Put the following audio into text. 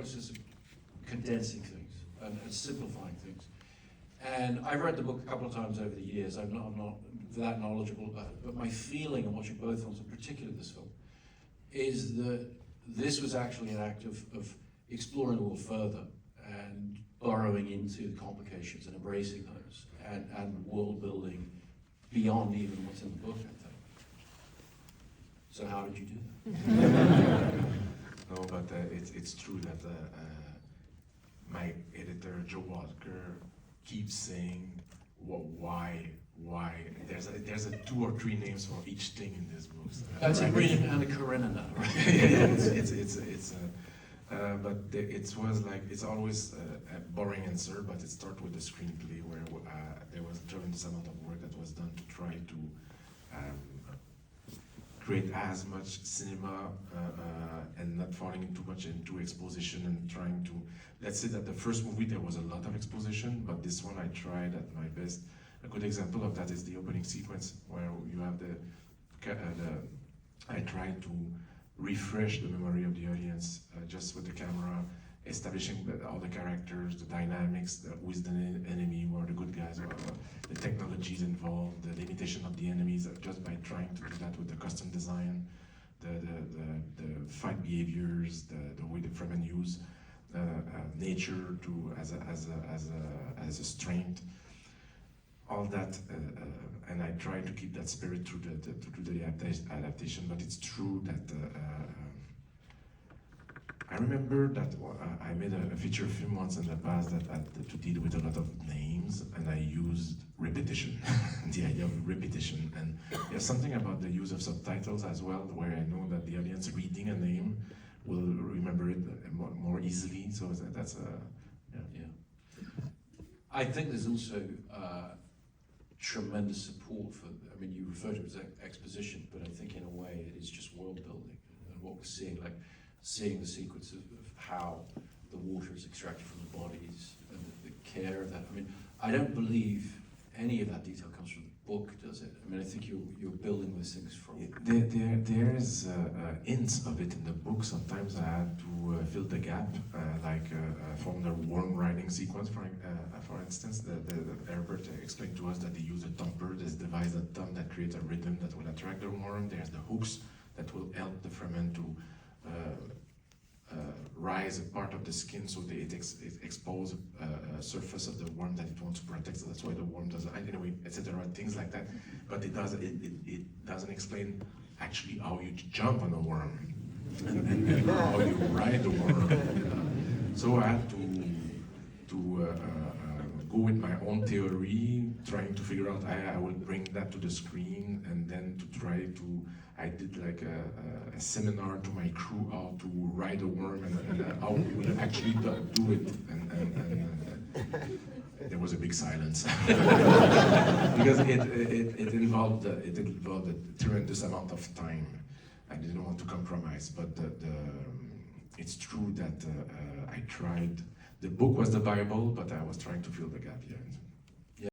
process of condensing things and simplifying things. And I've read the book a couple of times over the years. I'm not that knowledgeable about it, but my feeling in watching both films, in particular this film, is that this was actually an act of exploring a little further and burrowing into the complications and embracing those and world building beyond even what's in the book, I think. So how did you do that? No, but it's true that my editor, Joe Walker, keeps saying, well, why? There's a 2 or 3 names for each thing in this book. So That's right. Agreed, Anna Karenina, right? But it was like, it's always a boring answer, but it started with the screenplay where there was a tremendous amount of work that was done to try to create as much cinema and not falling too much into exposition and trying to, let's say that the first movie there was a lot of exposition, but this one I tried at my best. A good example of that is the opening sequence where you have I tried to refresh the memory of the audience just with the camera, establishing all the characters, the dynamics, who is the enemy, who are the good guys, the technologies involved, the limitation of the enemies, just by trying to do that with the custom design, the fight behaviors, the way the Fremen use nature as a strength, all that, and I try to keep that spirit through the adaptation. But it's true that I remember that I made a feature film once in the past that had to deal with a lot of names, and I used repetition, the idea of repetition. And there's something about the use of subtitles as well, where I know that the audience reading a name will remember it more easily. So that's yeah. I think there's also tremendous support for, I mean, you refer to it as exposition, but I think in a way it is just world building. And what we're seeing, like seeing the sequence of how the water is extracted from the bodies and the care of that. I mean, I don't believe any of that detail comes from the book, does it? I mean, I think you're building these things from... There is hints of it in the book. Sometimes I had to fill the gap, from the worm riding sequence, for instance. Herbert explained to us that they use a thumper, this device that creates a rhythm that will attract the worm. There's the hooks that will help the Fremen to rise a part of the skin so it exposes a surface of the worm that it wants to protect. So that's why the worm doesn't, anyway, etc. Things like that. But it doesn't explain actually how you jump on a worm and how you ride the worm. So I had to go with my own theory, trying to figure out I will bring that to the screen, and then to try to. I did like a seminar to my crew how to ride a worm and how we will actually do it. And there was a big silence because it involved a tremendous amount of time. I didn't want to compromise, but it's true that I tried. The book was the Bible, but I was trying to fill the gap here.